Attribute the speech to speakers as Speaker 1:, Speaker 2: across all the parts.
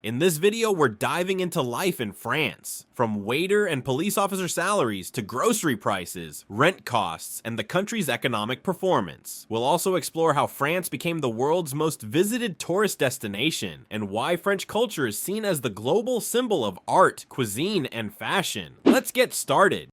Speaker 1: In this video, we're diving into life in France, from waiter and police officer salaries to grocery prices, rent costs, and the country's economic performance. We'll also explore how France became the world's most visited tourist destination, and why French culture is seen as the global symbol of art, cuisine, and fashion. Let's get started.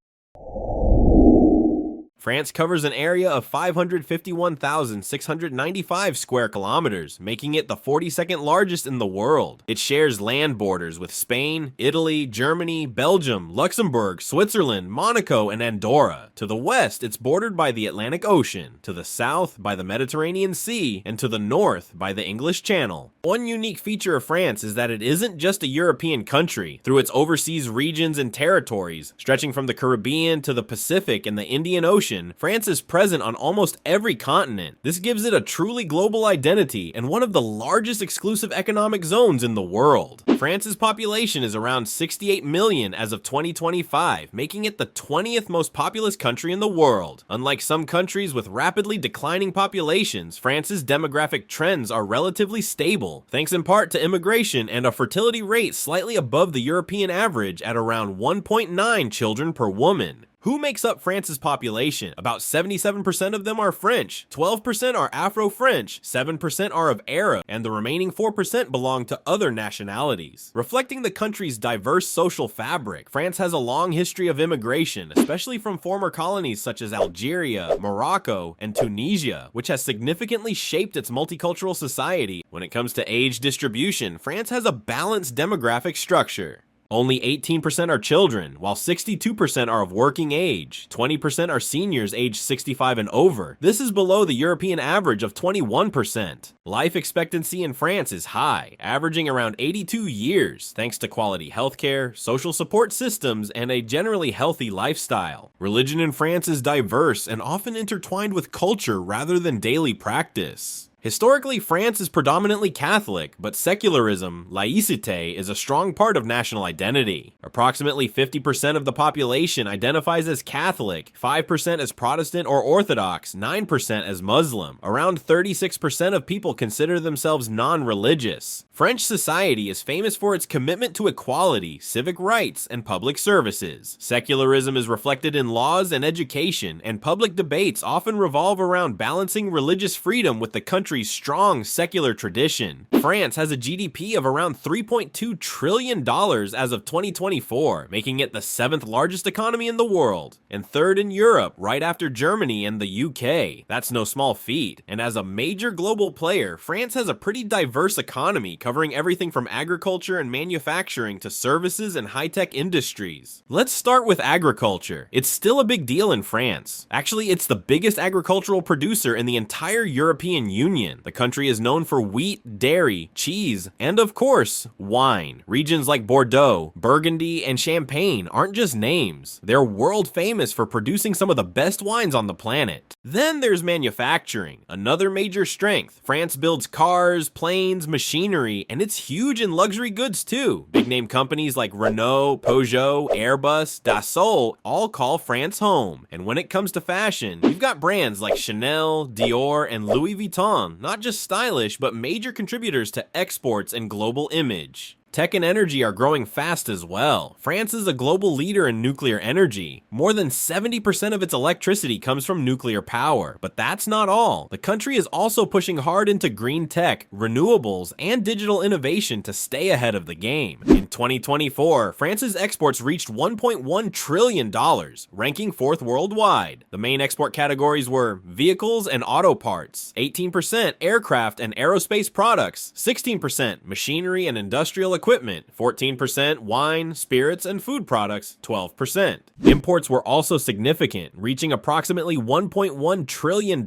Speaker 1: France covers an area of 551,695 square kilometers, making it the 42nd largest in the world. It shares land borders with Spain, Italy, Germany, Belgium, Luxembourg, Switzerland, Monaco, and Andorra. To the west, it's bordered by the Atlantic Ocean, to the south by the Mediterranean Sea, and to the north by the English Channel. One unique feature of France is that it isn't just a European country. Through its overseas regions and territories, stretching from the Caribbean to the Pacific and the Indian Ocean, France is present on almost every continent. This gives it a truly global identity and one of the largest exclusive economic zones in the world. France's population is around 68 million as of 2025, making it the 20th most populous country in the world. Unlike some countries with rapidly declining populations, France's demographic trends are relatively stable, thanks in part to immigration and a fertility rate slightly above the European average at around 1.9 children per woman. Who makes up France's population? About 77% of them are French, 12% are Afro-French, 7% are of Arab, and the remaining 4% belong to other nationalities. Reflecting the country's diverse social fabric, France has a long history of immigration, especially from former colonies such as Algeria, Morocco, and Tunisia, which has significantly shaped its multicultural society. When it comes to age distribution, France has a balanced demographic structure. Only 18% are children, while 62% are of working age. 20% are seniors aged 65 and over. This is below the European average of 21%. Life expectancy in France is high, averaging around 82 years, thanks to quality healthcare, social support systems, and a generally healthy lifestyle. Religion in France is diverse and often intertwined with culture rather than daily practice. Historically, France is predominantly Catholic, but secularism, laïcité, is a strong part of national identity. Approximately 50% of the population identifies as Catholic, 5% as Protestant or Orthodox, 9% as Muslim. Around 36% of people consider themselves non-religious. French society is famous for its commitment to equality, civic rights, and public services. Secularism is reflected in laws and education, and public debates often revolve around balancing religious freedom with the country's strong secular tradition. France has a GDP of around $3.2 trillion as of 2024, making it the 7th largest economy in the world, and 3rd in Europe, right after Germany and the UK. That's no small feat. And as a major global player, France has a pretty diverse economy, covering everything from agriculture and manufacturing to services and high-tech industries. Let's start with agriculture. It's still a big deal in France. Actually, it's the biggest agricultural producer in the entire European Union. The country is known for wheat, dairy, cheese, and of course, wine. Regions like Bordeaux, Burgundy, and Champagne aren't just names. They're world famous for producing some of the best wines on the planet. Then there's manufacturing, another major strength. France builds cars, planes, machinery, and it's huge in luxury goods too. Big name companies like Renault, Peugeot, Airbus, Dassault all call France home. And when it comes to fashion, you've got brands like Chanel, Dior, and Louis Vuitton, not just stylish, but major contributors to exports and global image. Tech and energy are growing fast as well. France is a global leader in nuclear energy. More than 70% of its electricity comes from nuclear power. But that's not all. The country is also pushing hard into green tech, renewables, and digital innovation to stay ahead of the game. In 2024, France's exports reached $1.1 trillion, ranking 4th worldwide. The main export categories were vehicles and auto parts, 18% aircraft and aerospace products, 16% machinery and industrial equipment, 14% wine, spirits, and food products, 12%. Imports were also significant, reaching approximately $1.1 trillion,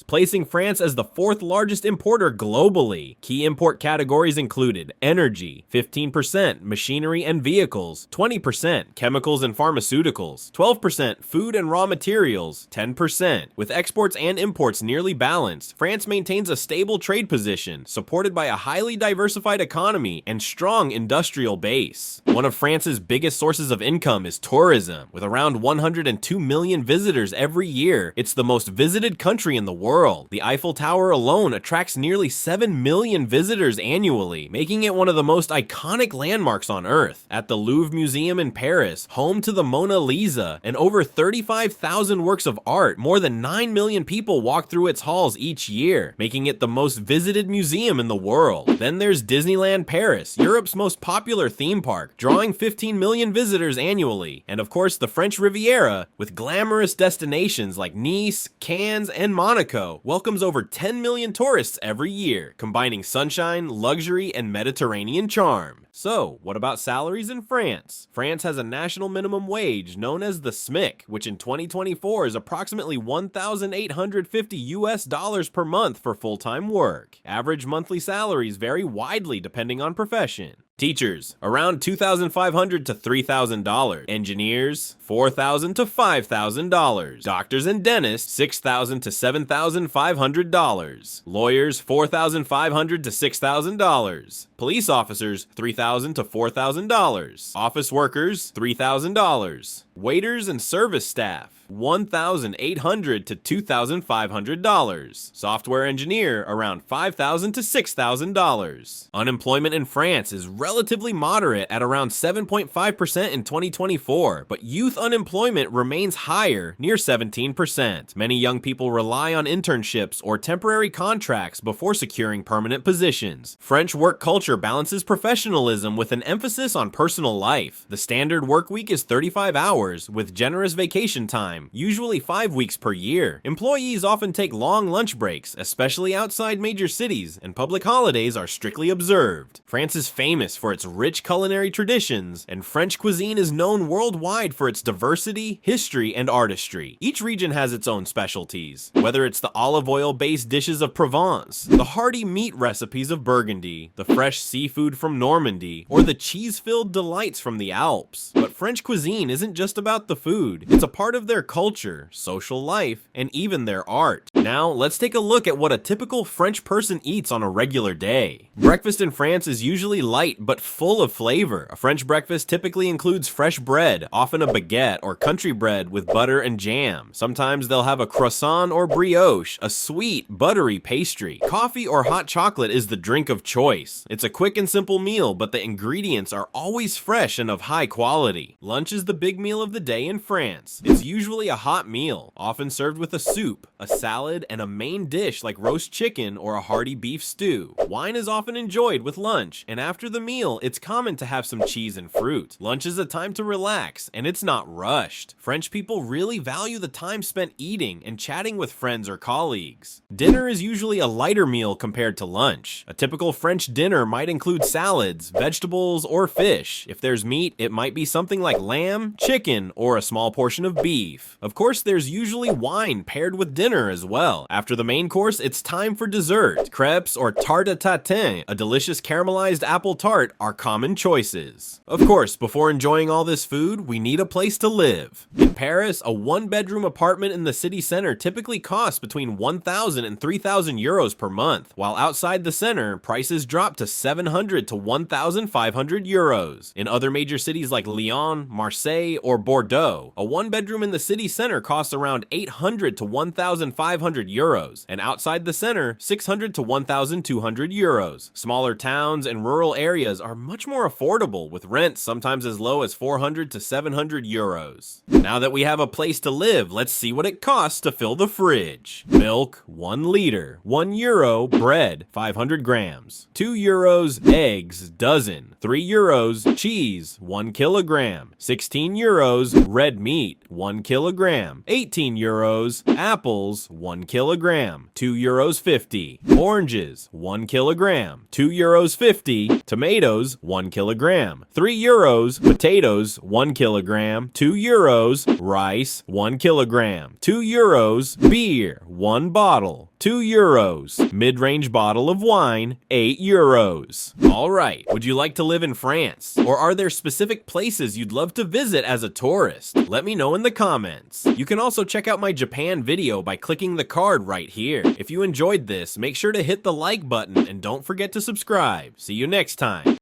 Speaker 1: placing France as the 4th largest importer globally. Key import categories included energy, 15%, machinery and vehicles, 20%, chemicals and pharmaceuticals, 12%, food and raw materials, 10%. With exports and imports nearly balanced, France maintains a stable trade position, supported by a highly diversified economy and strong strong industrial base. One of France's biggest sources of income is tourism. With around 102 million visitors every year, it's the most visited country in the world. The Eiffel Tower alone attracts nearly 7 million visitors annually, making it one of the most iconic landmarks on Earth. At the Louvre Museum in Paris, home to the Mona Lisa and over 35,000 works of art, more than 9 million people walk through its halls each year, making it the most visited museum in the world. Then there's Disneyland Paris, Europe's most popular theme park, drawing 15 million visitors annually. And of course, the French Riviera, with glamorous destinations like Nice, Cannes, and Monaco, welcomes over 10 million tourists every year, combining sunshine, luxury, and Mediterranean charm. So, what about salaries in France? France has a national minimum wage known as the SMIC, which in 2024 is approximately $1,850 per month for full-time work. Average monthly salaries vary widely depending on profession. Teachers, around $2,500 to $3,000. Engineers, $4,000 to $5,000. Doctors and dentists, $6,000 to $7,500. Lawyers, $4,500 to $6,000. Police officers, $3,000 to $4,000. Office workers, $3,000. Waiters and service staff, $1,800 to $2,500. Software engineer, around $5,000 to $6,000. Unemployment in France is relatively moderate at around 7.5% in 2024, but youth unemployment remains higher, near 17%. Many young people rely on internships or temporary contracts before securing permanent positions. French work culture balances professionalism with an emphasis on personal life. The standard work week is 35 hours, with generous vacation time, usually 5 weeks per year. Employees often take long lunch breaks, especially outside major cities, and public holidays are strictly observed. France is famous for its rich culinary traditions, and French cuisine is known worldwide for its diversity, history, and artistry. Each region has its own specialties, whether it's the olive oil-based dishes of Provence, the hearty meat recipes of Burgundy, the fresh seafood from Normandy, or the cheese-filled delights from the Alps. But French cuisine isn't just about the food. It's a part of their culture, social life, and even their art. Now, let's take a look at what a typical French person eats on a regular day. Breakfast in France is usually light but full of flavor. A French breakfast typically includes fresh bread, often a baguette or country bread with butter and jam. Sometimes they'll have a croissant or brioche, a sweet, buttery pastry. Coffee or hot chocolate is the drink of choice. It's a quick and simple meal, but the ingredients are always fresh and of high quality. Lunch is the big meal of the day in France. It's usually a hot meal, often served with a soup, a salad, and a main dish like roast chicken or a hearty beef stew. Wine is often enjoyed with lunch, and after the meal, it's common to have some cheese and fruit. Lunch is a time to relax, and it's not rushed. French people really value the time spent eating and chatting with friends or colleagues. Dinner is usually a lighter meal compared to lunch. A typical French dinner might include salads, vegetables, or fish. If there's meat, it might be something like lamb, chicken, or a small portion of beef. Of course, there's usually wine paired with dinner as well. After the main course, it's time for dessert. Crepes or tarte à tatin, a delicious caramelized apple tart, are common choices. Of course, before enjoying all this food, we need a place to live. In Paris, a one-bedroom apartment in the city center typically costs between 1,000 and 3,000 euros per month, while outside the center, prices drop to 700 to 1,500 euros. In other major cities like Lyon, Marseille, or Bordeaux, a one-bedroom in the city center costs around 800 to 1,500 euros, and outside the center, 600 to 1,200 euros. Smaller towns and rural areas are much more affordable, with rents sometimes as low as 400 to 700 euros. Now that we have a place to live, let's see what it costs to fill the fridge. Milk, 1 liter. 1 euro, bread, 500 grams. 2 euros, eggs, dozen. 3 euros, cheese, 1 kilogram. 16 euros, red meat, 1 kilogram. 18 euros, apples, 1 kilogram. 2 euros 50. Oranges, 1 kilogram. 2 euros 50. Tomatoes, 1 kilogram. 3 euros, potatoes, 1 kilogram. 2 euros, rice, 1 kilogram. 2 euros, beer, 1 bottle. 2 euros. Mid-range bottle of wine, 8 euros. Alright, would you like to live in France? Or are there specific places you'd love to visit as a tourist? Let me know in the comments. You can also check out my Japan video by clicking the card right here. If you enjoyed this, make sure to hit the like button and don't forget to subscribe. See you next time.